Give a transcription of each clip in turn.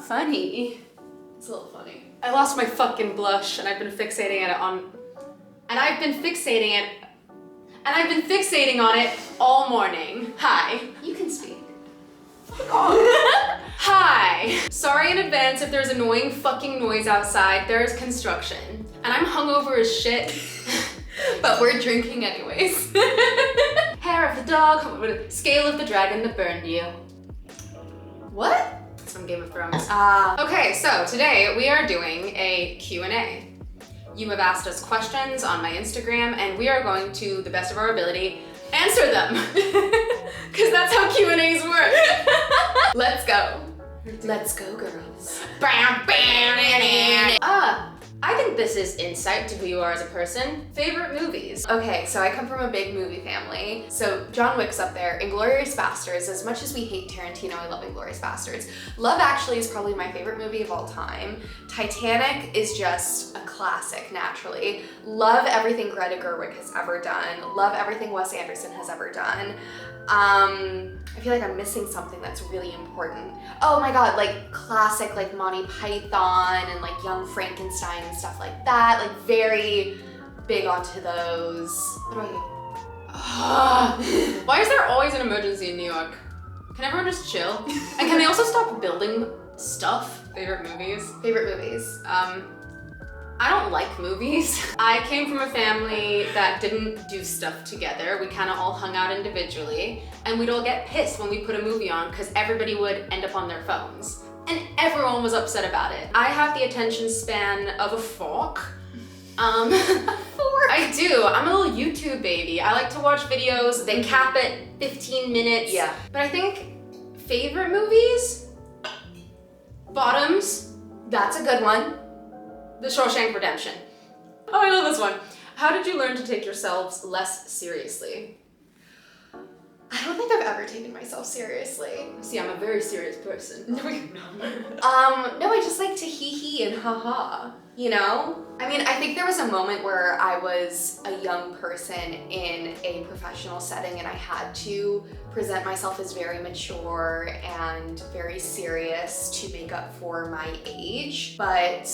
funny. It's a little funny. I lost my fucking blush and I've been fixating on it all morning. Hi. You can speak. Hi. Sorry in advance if there's annoying fucking noise outside. There is construction. And I'm hungover as shit. But we're drinking anyways. Hair of the dog, scale of the dragon that burned you. What? It's from Game of Thrones. Ah. Okay, so today we are doing a Q&A. You have asked us questions on my Instagram and we are going to, the best of our ability, answer them. Because that's how Q&As work. Let's go. Let's go, girls. I think this is insight to who you are as a person. Favorite movies. Okay, so I come from a big movie family. So John Wick's up there. Inglourious Basterds, as much as we hate Tarantino, I love Inglourious Basterds. Love Actually is probably my favorite movie of all time. Titanic is just a classic, naturally. Love everything Greta Gerwig has ever done. Love everything Wes Anderson has ever done. I feel like I'm missing something that's really important. Oh my god, like classic like Monty Python and like Young Frankenstein and stuff like that. Like very big onto those. What about you? Why is there always an emergency in New York? Can everyone just chill? And can they also stop building stuff? Favorite movies? Favorite movies? I don't like movies. I came from a family that didn't do stuff together. We kind of all hung out individually and we'd all get pissed when we put a movie on because everybody would end up on their phones. And everyone was upset about it. I have the attention span of a fork. A fork? I do. I'm a little YouTube baby. I like to watch videos. They cap at 15 minutes. Yeah. But I think favorite movies? Bottoms. That's a good one. The Shawshank Redemption. Oh, I love this one. How did you learn to take yourselves less seriously? I don't think I've ever taken myself seriously. See, I'm a very serious person. No, I just like to hee and ha-ha, you know? I mean, I think there was a moment where I was a young person in a professional setting and I had to present myself as very mature and very serious to make up for my age, but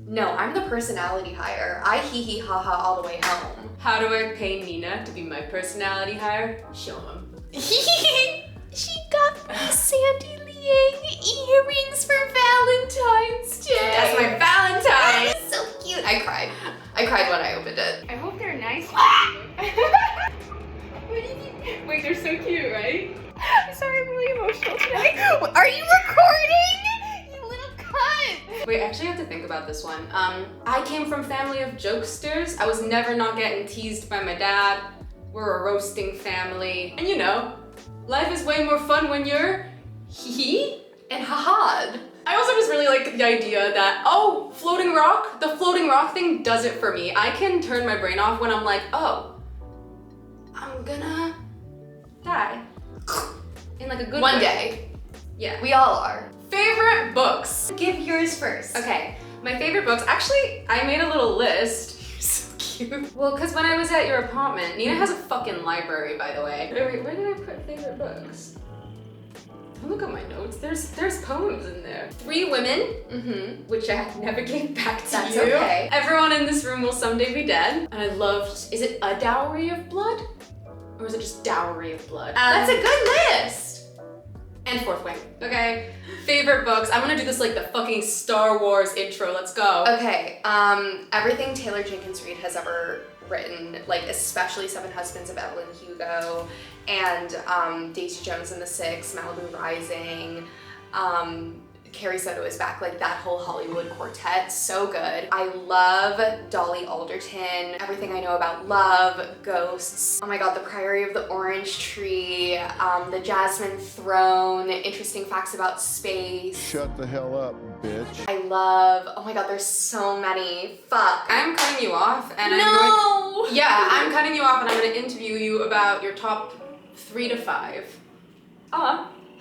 no, I'm the personality hire. I hee ha-ha all the way home. How do I pay Nina to be my personality hire? Show him. She got me Sandy Liang earrings for Valentine's Day. That's my Valentine. That's so cute. I cried. I cried when I opened it. I hope they're nice. Wait, they're so cute, right? I'm sorry, I'm really emotional today. Are you recording? You little cunt. Wait, I actually have to think about this one. I came from a family of jokesters. I was never not getting teased by my dad. We're a roasting family. And you know, life is way more fun when you're hee and ha-ha'd. I also just really like the idea that, oh, floating rock, the floating rock thing does it for me. I can turn my brain off when I'm like, oh, I'm gonna die. In like a good One way. day. Yeah. We all are. Favorite books. Give yours first. Okay, my favorite books. Actually, I made a little list. You're so cute. Well, because when I was at your apartment, Nina has a fucking library, by the way. Wait, where did I put favorite books? Don't look at my notes. There's poems in there. 3 Women, which I never gave back to That's you. okay. Everyone in this room will someday be dead. And I loved, is it A Dowry of Blood? Or is it just Dowry of Blood? That's a good list. And Fourth Wing. Okay. Favorite books. I'm gonna do this like the fucking Star Wars intro. Let's go. Okay, everything Taylor Jenkins Reid has ever written, like especially Seven Husbands of Evelyn Hugo and Daisy Jones and the Six, Malibu Rising, Carrie Soto is back, like that whole Hollywood quartet, so good. I love Dolly Alderton, Everything I Know About Love, Ghosts, oh my god, The Priory of the Orange Tree, The Jasmine Throne, Interesting Facts About Space. Shut the hell up, bitch. I love, oh my god, there's so many. Fuck. I'm cutting you off and I'm cutting you off and I'm gonna interview you about your top 3 to 5.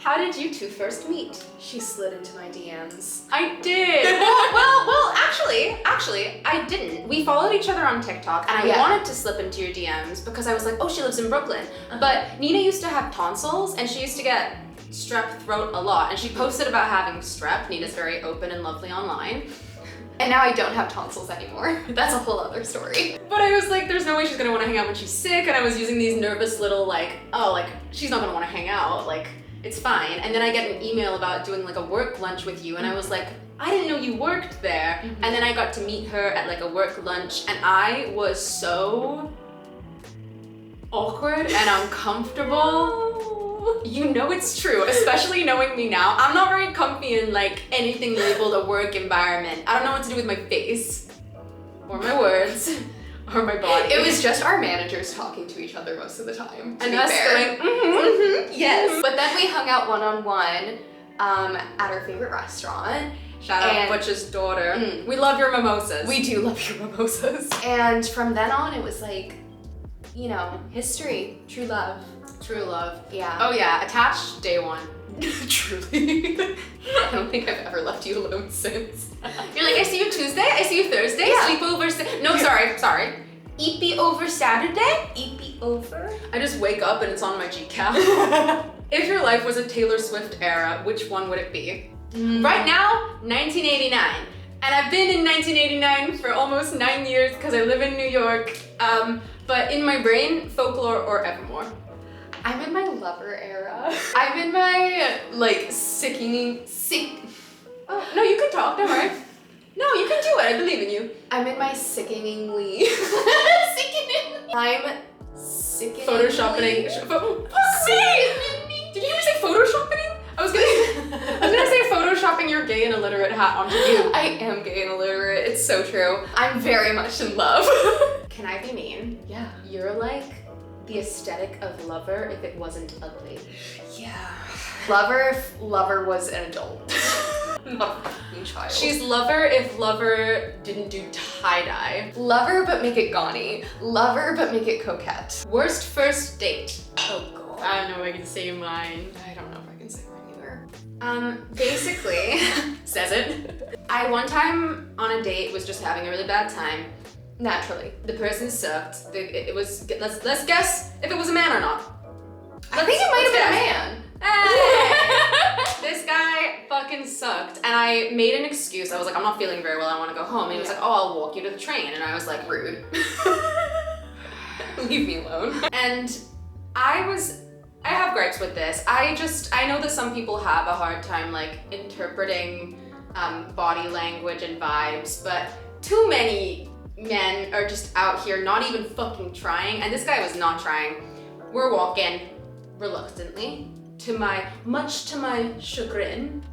How did you two first meet? She slid into my DMs. I did. well, actually, I didn't. We followed each other on TikTok and I wanted to slip into your DMs because I was like, oh, she lives in Brooklyn. But Nina used to have tonsils and she used to get strep throat a lot, and she posted about having strep. Nina's very open and lovely online. And now I don't have tonsils anymore. That's a whole other story. But I was like, there's no way she's gonna wanna hang out when she's sick, and I was using these nervous little like, oh, like, she's not gonna wanna hang out, like, it's fine. And then I get an email about doing like a work lunch with you, and I was like, I didn't know you worked there. And then I got to meet her at like a work lunch, and I was so awkward and uncomfortable. You know it's true, especially knowing me now. I'm not very comfy in like anything labeled a work environment. I don't know what to do with my face, or my words, or my body. It was just our managers talking to each other most of the time, to and be us fair. going, Yes. But then we hung out one-on-one at our favorite restaurant. Shout out Butch's daughter. We love your mimosas. We do love your mimosas. And from then on, it was like, you know, history, true love. True love. Yeah. Oh yeah, attached day one. Truly. I don't think I've ever left you alone since. You're like, I see you Tuesday, I see you Thursday, Yeah. sleepover. No, sorry. Eepy over Saturday. Eepy over. I just wake up and it's on my Gcal. If your life was a Taylor Swift era, which one would it be? Right now, 1989. And I've been in 1989 for almost 9 years because I live in New York. But in my brain, Folklore or Evermore. I'm in my lover era. I'm in my, like, Oh, no, you can talk, don't worry. No, you can do it, I believe in you. I'm in my sickeningly. I'm sickeningly. Photoshopping. Did you ever say photoshopping? I was gonna say photoshopping your gay and illiterate hat onto you. I am gay and illiterate, it's so true. I'm very much in love. Can I be mean? Yeah. You're like the aesthetic of Lover if it wasn't ugly. Yeah. Lover if Lover was an adult. Not a fucking child. She's Lover if Lover didn't do tie-dye. Lover but make it gauny. Lover but make it coquette. Worst first date. Oh god. I don't know if I can say mine. I don't know if I can say mine either. Basically, says it. I one time on a date was just having a really bad time. Naturally. The person sucked. It was, let's guess if it was a man or not. I think it might have been a man. Hey! This guy fucking sucked. And I made an excuse. I was like, I'm not feeling very well, I wanna go home. And he was like, oh, I'll walk you to the train. And I was like, rude. Leave me alone. And I have gripes with this. I know that some people have a hard time like interpreting body language and vibes, but too many men are just out here not even fucking trying, and this guy was not trying. We're walking reluctantly, much to my chagrin.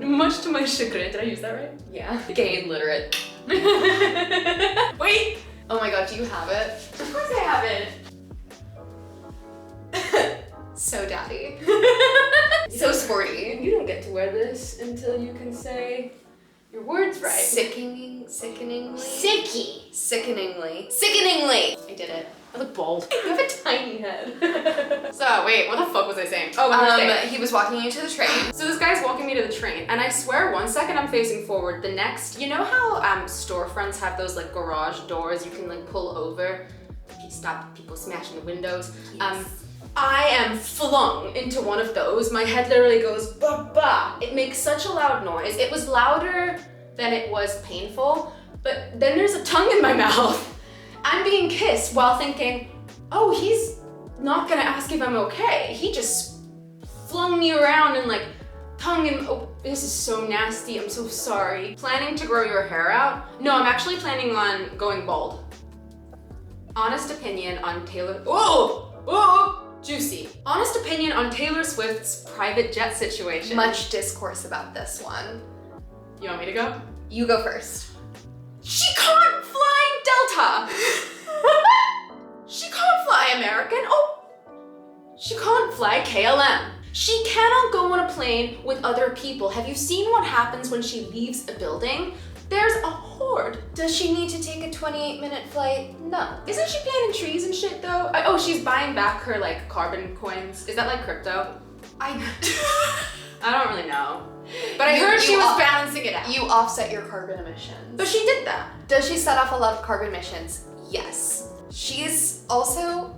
Much to my chagrin. Did I use that right? Yeah. Gay and literate. Wait! Oh my god, do you have it? Of course I have it. So daddy. So sporty. You don't get to wear this until you can say your words right. Sickeningly. Sicky. Sickeningly. I did it. I look bald. You have a tiny head. So wait, what the fuck was I saying? Oh, he was walking you to the train. So this guy's walking me to the train, and I swear one second I'm facing forward, the next, you know how storefronts have those like garage doors you can like pull over if you stop people smashing the windows? Yes. I am flung into one of those. My head literally goes ba-ba. It makes such a loud noise. It was louder than it was painful, but then there's a tongue in my mouth. I'm being kissed while thinking, oh, he's not gonna ask if I'm okay. He just flung me around and like tongue and, oh, this is so nasty, I'm so sorry. Planning to grow your hair out? No, I'm actually planning on going bald. Honest opinion on Taylor, juicy. Honest opinion on Taylor Swift's private jet situation. Much discourse about this one. You want me to go? You go first. She can't fly Delta! She can't fly American. Oh! She can't fly KLM. She cannot go on a plane with other people. Have you seen what happens when she leaves a building? There's a horde. Does she need to take a 28-minute flight? No. Isn't she planting trees and shit though? Oh, she's buying back her like carbon coins. Is that like crypto? I don't really know. But I heard she was balancing it out. You offset your carbon emissions. So she did that. Does she set off a lot of carbon emissions? Yes. She is also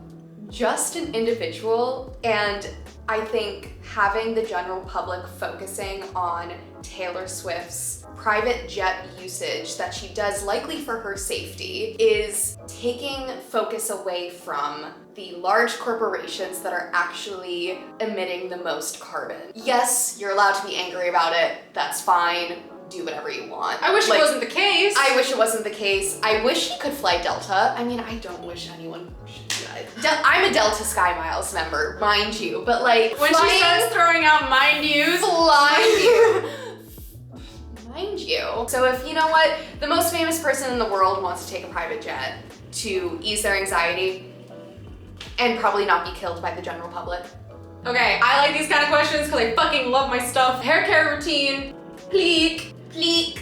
just an individual, and I think having the general public focusing on Taylor Swift's private jet usage that she does likely for her safety is taking focus away from the large corporations that are actually emitting the most carbon. Yes, you're allowed to be angry about it. That's fine. Do whatever you want. I wish it wasn't the case. I wish it wasn't the case. I wish you could fly Delta. I mean, I don't wish anyone should. I'm a Delta Sky Miles member, mind you, but like when she starts throwing out mind yous, mind you. So if you know what, the most famous person in the world wants to take a private jet to ease their anxiety and probably not be killed by the general public. Okay, I like these kind of questions because I fucking love my stuff. Hair care routine, pleek.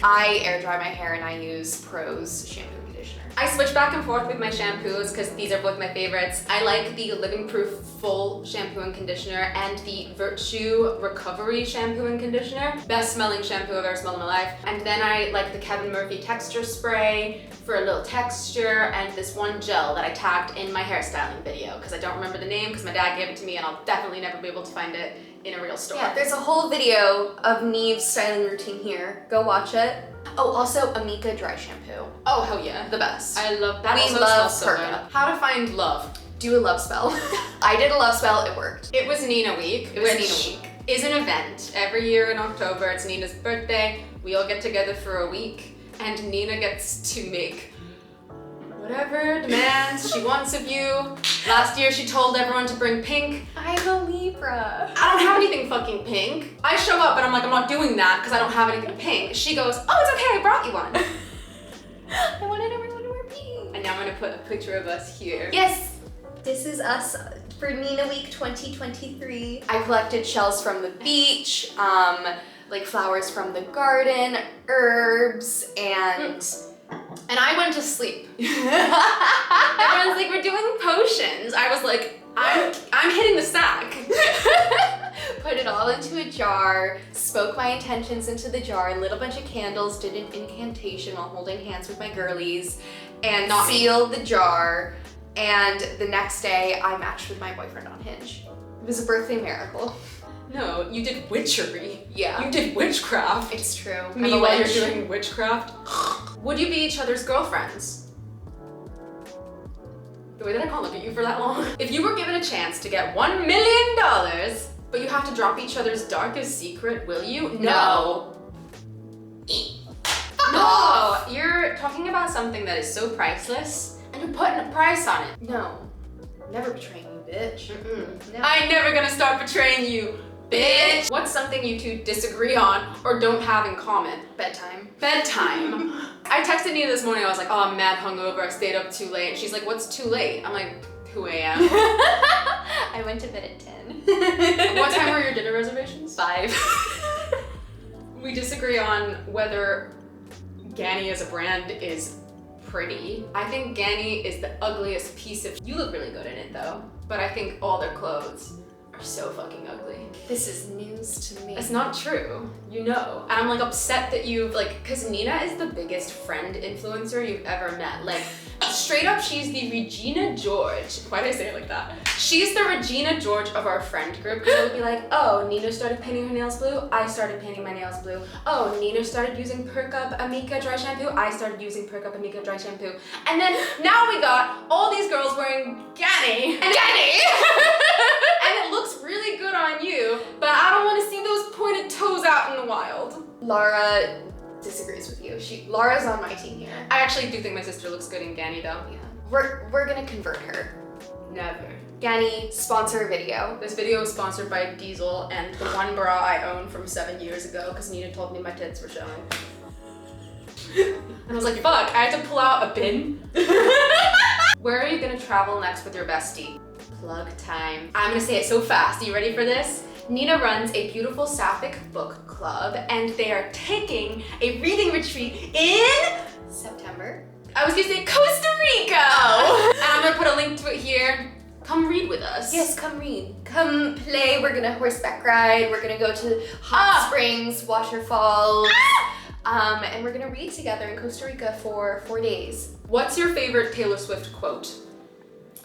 I air dry my hair and I use Pro's shampoo and conditioner. I switch back and forth with my shampoos because these are both my favorites. I like the Living Proof Full Shampoo and Conditioner and the Virtue Recovery Shampoo and Conditioner. Best smelling shampoo I've ever smelled in my life. And then I like the Kevin Murphy Texture Spray for a little texture, and this one gel that I tagged in my hairstyling video because I don't remember the name because my dad gave it to me and I'll definitely never be able to find it in a real store. Yeah, there's a whole video of Niamh's styling routine here. Go watch it. Oh, also Amika dry shampoo. Oh, hell yeah. The best. I love that. We Also love smells so Breakup. good. How to find love. Do a love spell. I did a love spell, it worked. It was Nina Week. It was which Nina Week. Is an event. Every year in October, it's Nina's birthday. We all get together for a week and Nina gets to make whatever demands she wants of you. Last year she told everyone to bring pink. I'm a Libra. I don't have anything fucking pink. I show up and I'm like, I'm not doing that because I don't have anything pink. She goes, oh, it's okay, I brought you one. I wanted everyone to wear pink. And now I'm gonna put a picture of us here. Yes, this is us for Nina Week 2023. I collected shells from the beach, like flowers from the garden, herbs, and I went to sleep. Everyone's like, we're doing potions. I was like, I'm hitting the sack. put it all into a jar, spoke my intentions into the jar, lit a bunch of candles, did an incantation while holding hands with my girlies, and sealed the jar. And the next day, I matched with my boyfriend on Hinge. It was a birthday miracle. No, you did witchery. Yeah. You did witchcraft. It's true. Meanwhile, you're doing witchcraft. Would you be each other's girlfriends? The way that I can't look at you for that long. If you were given a chance to get $1 million, but you have to drop each other's darkest secret, will you? No. No, you're talking about something that is so priceless, and you're putting a price on it. No. Never betraying you, bitch. No. I'm never gonna start betraying you, bitch. What's something you two disagree on or don't have in common? Bedtime. Bedtime. I texted Nina this morning, I was like, oh, I'm mad hungover, I stayed up too late. And she's like, what's too late? I'm like, 2 a.m. I went to bed at 10. What time were your dinner reservations? 5. We disagree on whether Ganni as a brand is pretty. I think Ganni is the ugliest piece of... You look really good in it though, but I think all their clothes are so fucking ugly. This is news to me. It's not true, you know. And I'm like upset that you've like, cause Nina is the biggest friend influencer you've ever met. Like straight up, she's the Regina George. Why did I say it like that? She's the Regina George of our friend group. Cause it would be like, oh, Nina started painting her nails blue. I started painting my nails blue. Oh, Nina started using Breakup Amika dry shampoo. I started using Breakup Amika dry shampoo. And then now we got all these girls wearing Ganni. And and it looks really good on you, but I don't want to see those pointed toes out in the wild. Laura disagrees with you. Laura's on my team here. I actually do think my sister looks good in Ganni though. Yeah. We're gonna convert her. Never. Ganni, sponsor video. This video is sponsored by Diesel and the one bra I own from 7 years ago because Nina told me my tits were showing. And I was like, fuck, I had to pull out a bin. Where are you gonna travel next with your bestie? Plug time. I'm gonna say it so fast. Are you ready for this? Nina runs a beautiful sapphic book club and they are taking a reading retreat in September. I was gonna say Costa Rica. Oh. And I'm gonna put a link to it here. Come read with us. Yes, come read. Come play. We're gonna horseback ride. We're gonna go to hot springs, waterfalls. And we're gonna read together in Costa Rica for 4 days. What's your favorite Taylor Swift quote?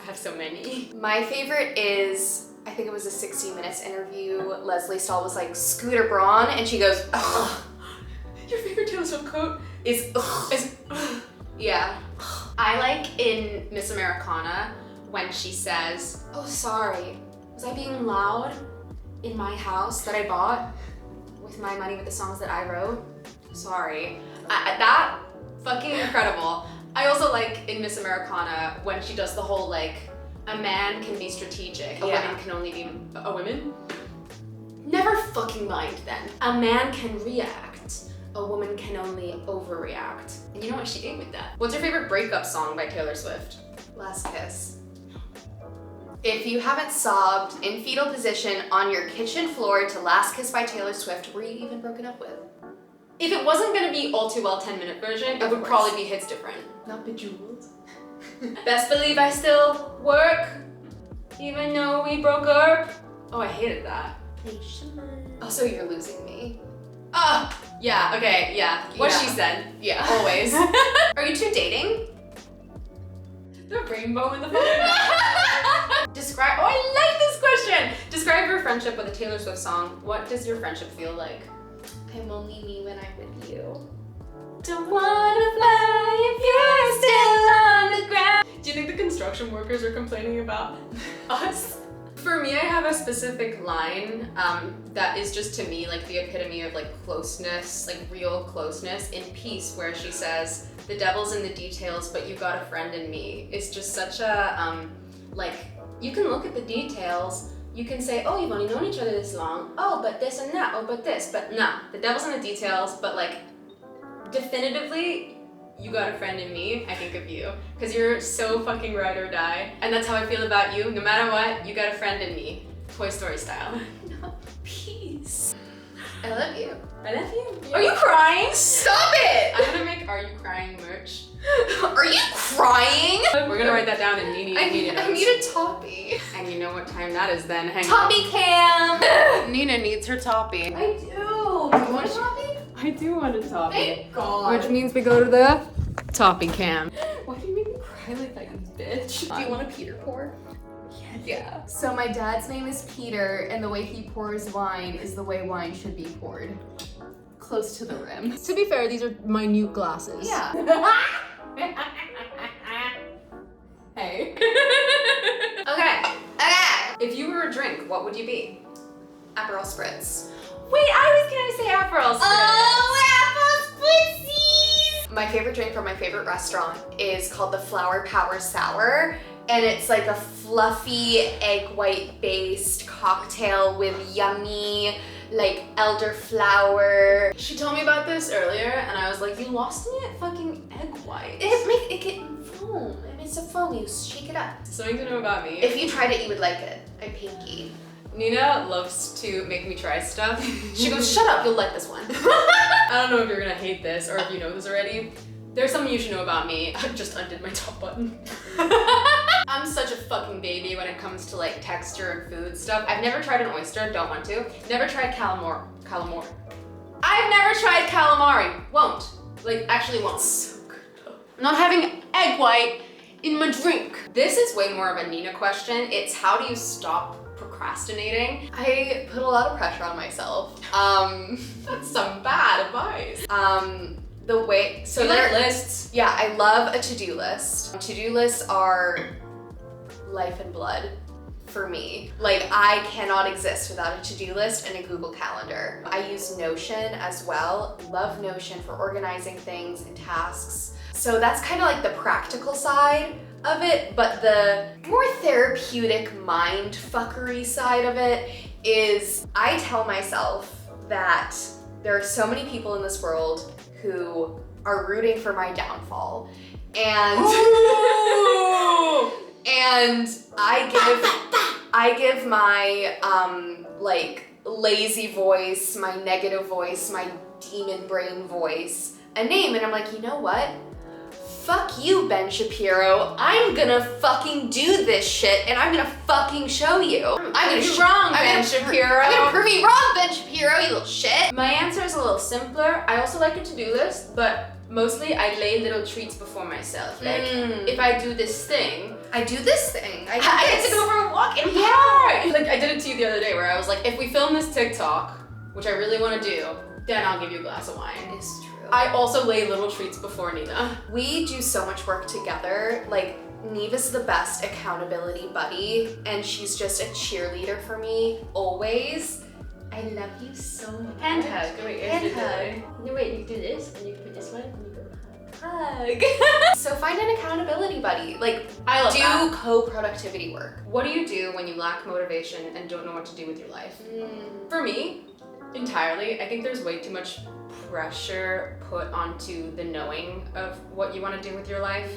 I have so many. My favorite is, I think it was a 60 Minutes interview, Leslie Stahl was like, Scooter Braun, and she goes, ugh. Your favorite Taylor Swift quote Is ugh. yeah. I like in Miss Americana when she says, oh, sorry, was I being loud in my house that I bought with my money with the songs that I wrote? Sorry. That fucking incredible. I also like in Miss Americana when she does the whole like, a man can be strategic, a woman can only be a woman. Never fucking mind then. A man can react, a woman can only overreact. And you know what, she ate with that. What's your favorite breakup song by Taylor Swift? Last Kiss. If you haven't sobbed in fetal position on your kitchen floor to Last Kiss by Taylor Swift, were you even broken up with? If it wasn't gonna be All Too Well 10-minute version, it would probably be Hits Different. Not Bejeweled. Best believe I still work, even though we broke up. Oh, I hated that. Also, you're losing me. Yeah, okay, yeah. What Yeah. she said. Yeah. Always. Are you two dating? The rainbow in the photo. Describe, oh, I like this question. Describe your friendship with a Taylor Swift song. What does your friendship feel like? I'm only me when I'm with you. Don't wanna fly if you're still on the ground. Do you think the construction workers are complaining about us? For me, I have a specific line that is just to me like the epitome of like closeness, like real closeness in Peace, where she says, the devil's in the details, but you got a friend in me. It's just such a, like, you can look at the details, you can say, oh, you've only known each other this long, oh, but this and that, oh, but this, but no, the devil's in the details, but like, definitively, you got a friend in me, I think of you, because you're so fucking ride or die, and that's how I feel about you. No matter what, you got a friend in me, Toy Story style. Peace. I love you. I love you. Are you crying? Stop it! I'm gonna make Are You Crying merch. Are you crying? We're gonna write that down in I need a toppy. And you know what time that is then. Hang Toppy cam! Nina needs her toppy. I do. You want a toppy? I do want a toppy. Thank God. Which means we go to the toppy cam. Why do you make me cry like that, you bitch? Do you want a Peter pour? Yes. Yeah. So my dad's name is Peter, and the way he pours wine is the way wine should be poured. Close to the rim. To be fair, these are minute glasses. Yeah. Hey. Okay. If you were a drink, what would you be? Aperol Spritz. Wait, I was gonna say Aperol Spritz. Aperol Spritzies! My favorite drink from my favorite restaurant is called the Flower Power Sour. And it's like a fluffy egg white based cocktail with yummy like elderflower. She told me about this earlier and I was like, you lost me at fucking egg white. It get foam. I mean, it's a foam, you shake it up. Something to know about me. If you tried it, you would like it. I'm pinky. Nina loves to make me try stuff. She goes, shut up, you'll like this one. I don't know if you're gonna hate this or if you know this already. There's something you should know about me. I just undid my top button. I'm such a fucking baby when it comes to like texture and food stuff. I've never tried an oyster, don't want to. Never tried calamari. I've never tried calamari. Won't. Like, actually won't. So good though. I'm not having egg white in my drink. This is way more of a Nina question. It's how do you stop procrastinating? I put a lot of pressure on myself. That's some bad advice. The way, so You there like lists? Yeah, I love a to-do list. To-do lists are life and blood for me. Like, I cannot exist without a to-do list and a Google Calendar. I use Notion as well. Love Notion for organizing things and tasks. So that's kind of like the practical side of it, but the more therapeutic mind fuckery side of it is I tell myself that there are so many people in this world who are rooting for my downfall. And and I give my like lazy voice, my negative voice, my demon brain voice a name, and I'm like, you know what? fuck you, Ben Shapiro. I'm gonna fucking do this shit and I'm gonna fucking show you. I'm gonna You're wrong, Ben Shapiro. I'm gonna prove you wrong, Ben Shapiro, you little shit. My answer is a little simpler. I also like a to-do list, but mostly I lay little treats before myself. Like, if I do this thing, I do this thing. I get to go for a walk in park. Like, I did it to you the other day where I was like, if we film this TikTok, which I really want to do, then I'll give you a glass of wine. It's true. I also lay little treats before Nina. We do so much work together. Like, Niamh is the best accountability buddy, and she's just a cheerleader for me, always. I love you so much. Hand hug. Wait, hand hug. No, wait, you do this, and you put this one, and you go hug. So find an accountability buddy. Like, I love that. do co-productivity work. What do you do when you lack motivation and don't know what to do with your life? For me, entirely, I think there's way too much pressure put onto the knowing of what you want to do with your life.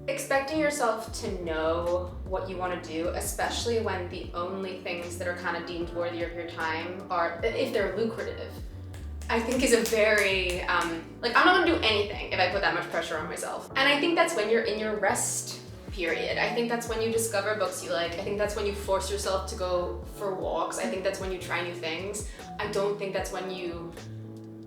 Expecting yourself to know what you want to do, especially when the only things that are kind of deemed worthy of your time are, if they're lucrative, I think is a very, like, I'm not gonna do anything if I put that much pressure on myself. And I think that's when you're in your rest period. I think that's when you discover books you like. I think that's when you force yourself to go for walks. I think that's when you try new things. I don't think that's when you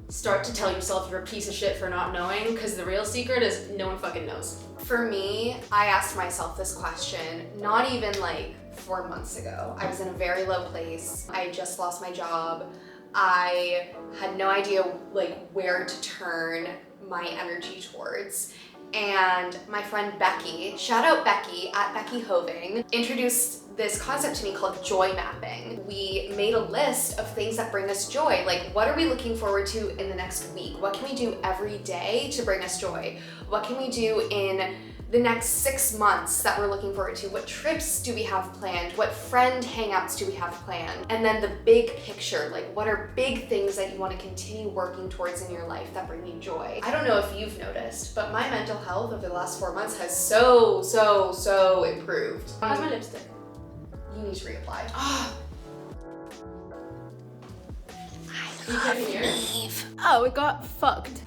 start to tell yourself you're a piece of shit for not knowing, because the real secret is no one fucking knows. For me, I asked myself this question not even like 4 months ago. I was in a very low place. I had just lost my job. I had no idea like where to turn my energy towards. And my friend Becky, shout out Becky at Becky Hoving, introduced this concept to me called joy mapping. We made a list of things that bring us joy. Like, what are we looking forward to in the next week? What can we do every day to bring us joy? What can we do in the next 6 months that we're looking forward to? What trips do we have planned? What friend hangouts do we have planned? And then the big picture, like, what are big things that you want to continue working towards in your life that bring you joy? I don't know if you've noticed, but my mental health over the last 4 months has so improved. How's my lipstick? You need to reapply. Oh, it got fucked.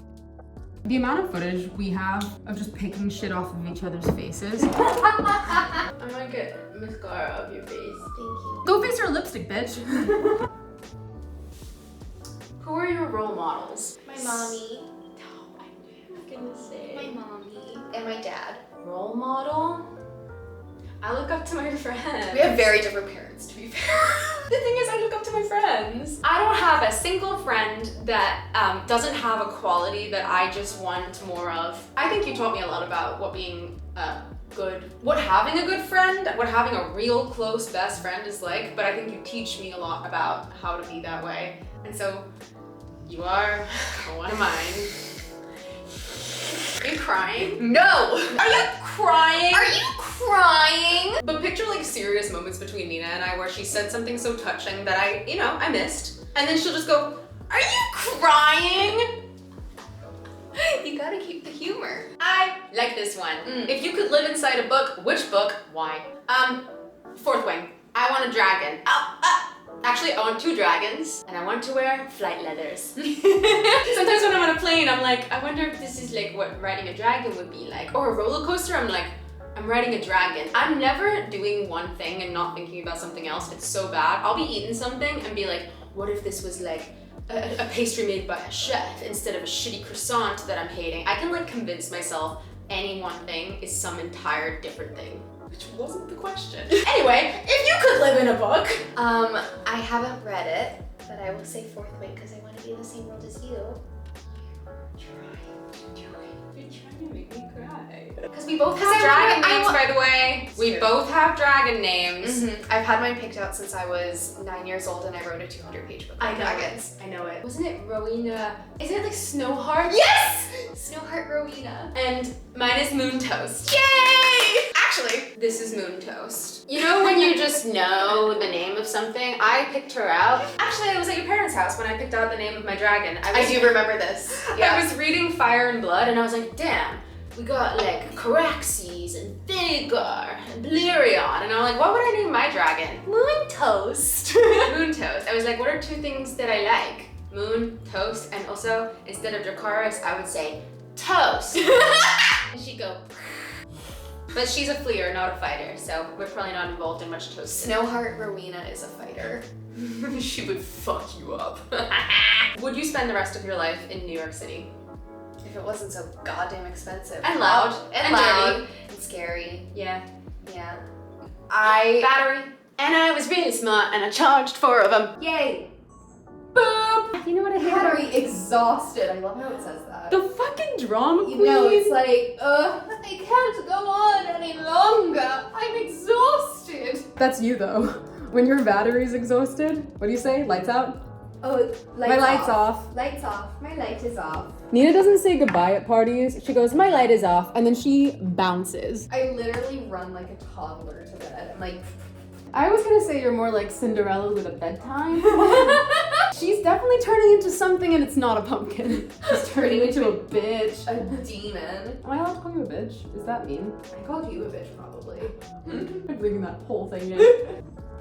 The amount of footage we have of just picking shit off of each other's faces. I might get mascara off your face. Thank you. Go fix your lipstick, bitch. Who are your role models? My mommy. No, I was gonna say. My mommy. And my dad. Role model? I look up to my friends. We have very different parents, to be fair. The thing is, I look up to my friends. I don't have a single friend that doesn't have a quality that I just want more of. I think you taught me a lot about what being what having a good friend, what having a real close best friend is like, but I think you teach me a lot about how to be that way. And so, you are one of mine. Are you crying? No! Are you crying? Are you crying? But picture like serious moments between Nina and I where she said something so touching that I missed. And then she'll just go, "Are you crying?" You gotta keep the humor. I like this one. If you could live inside a book, which book? Why? Fourth Wing. I want a dragon. Actually, I want 2 dragons, and I want to wear flight leathers. Sometimes when I'm on a plane, I'm like, I wonder if this is like what riding a dragon would be like. Or a roller coaster, I'm like, I'm riding a dragon. I'm never doing one thing and not thinking about something else. It's so bad. I'll be eating something and be like, what if this was like a pastry made by a chef instead of a shitty croissant that I'm hating? I can like convince myself any one thing is some entire different thing. Which wasn't the question. Anyway, if you could live in a book. I haven't read it, but I will say Fourth Wing because I want to be in the same world as you. You're trying to make me cry. Because we both Have have dragon names, by the way. It's We true. both have dragon names. I've had mine picked out since I was 9 years old and I wrote a 200-page book on dragons. I know it. Wasn't it Rowena? Isn't it like Snowheart? Yes! Snowheart Rowena. And mine is Moon Toast. Yay! Actually, This is Moon Toast. You know when you just know the name of something? I picked her out. Actually, I was at your parents' house when I picked out the name of my dragon. I do remember this. I was reading Fire and Blood and I was like, damn, we got like Caraxes and Vinegar and Balerion. And I'm like, what would I name my dragon? Moon Toast. Moon Toast. I was like, what are 2 things that I like? Moon, toast, and also instead of Dracarys, I would say toast. and she'd go. But she's a fleer, not a fighter, so we're probably not involved in much toasting. Snowheart Rowena is a fighter. She would fuck you up. Would you spend the rest of your life in New York City? If it wasn't so goddamn expensive. And loud. And loud. dirty. And scary. Yeah. Yeah. Battery. And I was really smart and I charged 4 of them. Yay. Boop. You know what I hate? Battery exhausted. I love how it says that. The fucking drama queen. You know, it's like, I can't go on any longer. I'm exhausted. That's you though. When your battery's exhausted, what do you say? Lights out? Oh, My light's off. Lights off. My light is off. Nina doesn't say goodbye at parties. She goes, my light is off, and then she bounces. I literally run like a toddler to bed. I'm like, I was gonna say you're more like Cinderella with a bedtime. She's definitely turning into something and it's not a pumpkin. She's turning into a bitch. a demon. Am I allowed to call you a bitch? Is that mean? I called you a bitch probably. I'm leaving that whole thing in.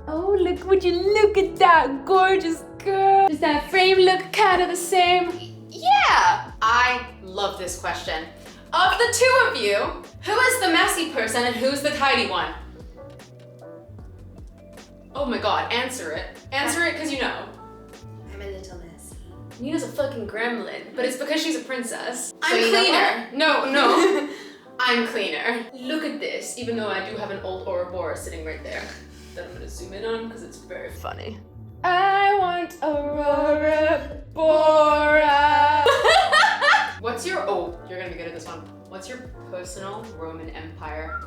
Oh, would you look at that gorgeous girl? Does that frame look kind of the same? Yeah. I love this question. Of the 2 of you, who is the messy person and who's the tidy one? Oh my god, answer it. Answer it because you know. I'm a little messy. Nina's a fucking gremlin, but it's because she's a princess. I'm you know cleaner. No. I'm cleaner. Look at this, even though I do have an old Ouroboros sitting right there that I'm gonna zoom in on because it's very funny. I want Aurora Bora. What's your, you're gonna be good at this one. What's your personal Roman Empire?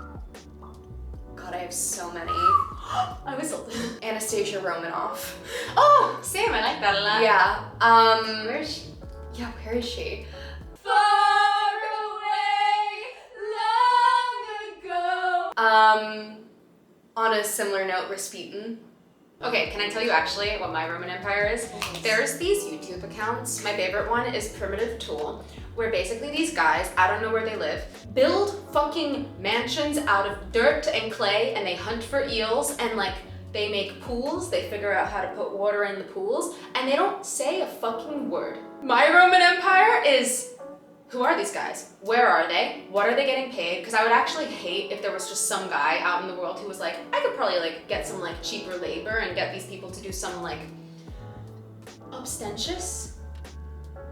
God, I have so many. I whistled. Anastasia Romanoff. Oh, same, I like that a lot. Yeah. Where is she? Yeah, where is she? Far away, long ago. On a similar note, Rasputin. Okay, can I tell you actually what my Roman Empire is? There's these YouTube accounts. My favorite one is Primitive Tool, where basically these guys, I don't know where they live, build fucking mansions out of dirt and clay, and they hunt for eels, and like they make pools, they figure out how to put water in the pools, and they don't say a fucking word. My Roman Empire is, who are these guys? Where are they? What are they getting paid? Because I would actually hate if there was just some guy out in the world who was like, I could probably like get some like cheaper labor and get these people to do some like ostentatious?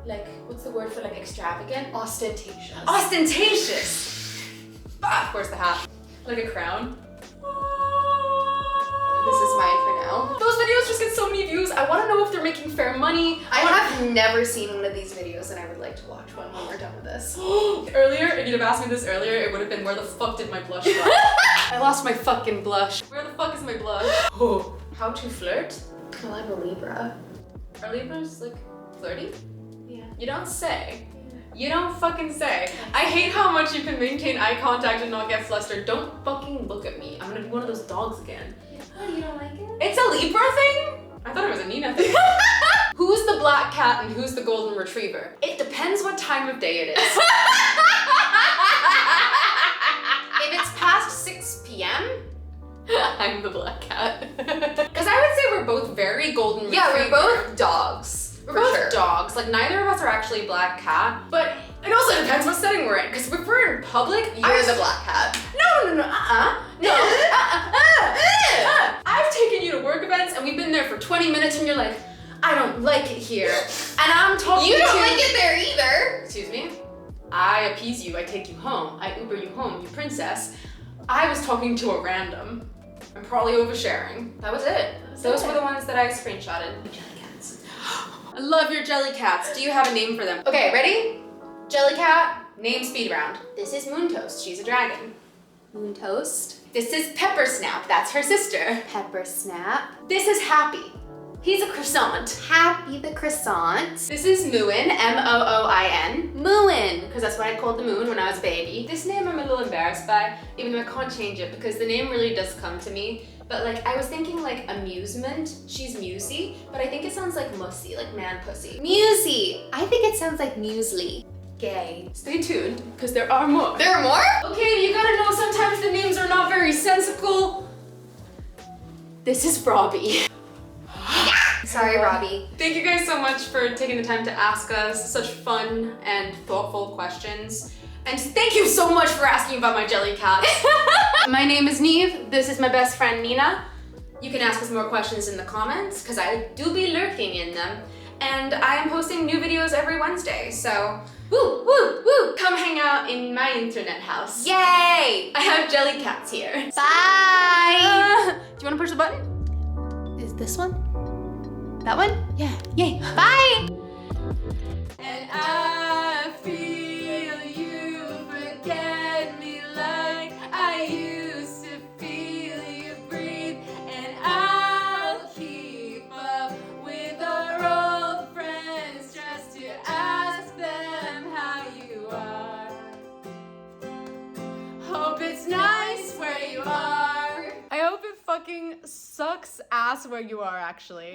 Like, what's the word for like extravagant? Ostentatious. Ostentatious! Ah, of course the hat. Like a crown. This is mine for now. Those videos just get so many views. I want to know if they're making fair money. I have never seen one of these videos and I would like to watch one when we're done with this. Earlier, if you'd have asked me this earlier, it would have been, where the fuck did my blush go? I lost my fucking blush. Where the fuck is my blush? Oh, how to flirt? Well, I'm a Libra. Are Libras like flirty? Yeah. You don't say. You don't fucking say. I hate how much you can maintain eye contact and not get flustered. Don't fucking look at me. I'm gonna be one of those dogs again. Oh, you don't like it? It's a Libra thing? I thought it was a Nina thing. Who's the black cat and who's the golden retriever? It depends what time of day it is. If it's past 6 p.m., I'm the black cat. Because I would say we're both very golden retriever. Yeah, we're both dogs. We're both dogs. Like, neither of us are actually black cat. But it also depends what setting we're in. Because if we're in public, You're the black cat. No. No. I've taken you to work events and we've been there for 20 minutes and you're like, I don't like it here. And I'm talking You to... don't like it there either. Excuse me? I appease you, I take you home. I Uber you home, you princess. I was talking to a random. I'm probably oversharing. That was it. Those were the ones that I screenshotted. Jelly cats. I love your jelly cats. Do you have a name for them? Okay, ready? Jelly cat, name speed round. This is Moon Toast, she's a dragon. Moon Toast. This is Pepper Snap, that's her sister. Pepper Snap. This is Happy. He's a croissant. Happy the croissant. This is Mooin, M-O-O-I-N. Mooin. Because that's what I called the moon when I was a baby. This name I'm a little embarrassed by, even though I can't change it because the name really does come to me. But like, I was thinking like amusement. She's Musy, but I think it sounds like mussy, like man pussy. Musy. I think it sounds like muesli. Gay. Stay tuned, because there are more. There are more? Okay, you gotta know sometimes the names are not very sensical. This is Robbie. Sorry, Robbie. Thank you guys so much for taking the time to ask us such fun and thoughtful questions. And thank you so much for asking about my jelly cat. My name is Niamh. This is my best friend Nina. You can ask us more questions in the comments because I do be lurking in them. And I am posting new videos every Wednesday, so woo, woo, woo! Come hang out in my internet house. Yay! I have jelly cats here. Bye! Do you want to push the button? Is this one? That one? Yeah. Yay! Bye! And I feel you forget me like I used to feel you breathe. And I'll keep up with our old friends just to ask them how you are. Hope it's nice where you are. I hope it fucking sucks ass where you are, actually.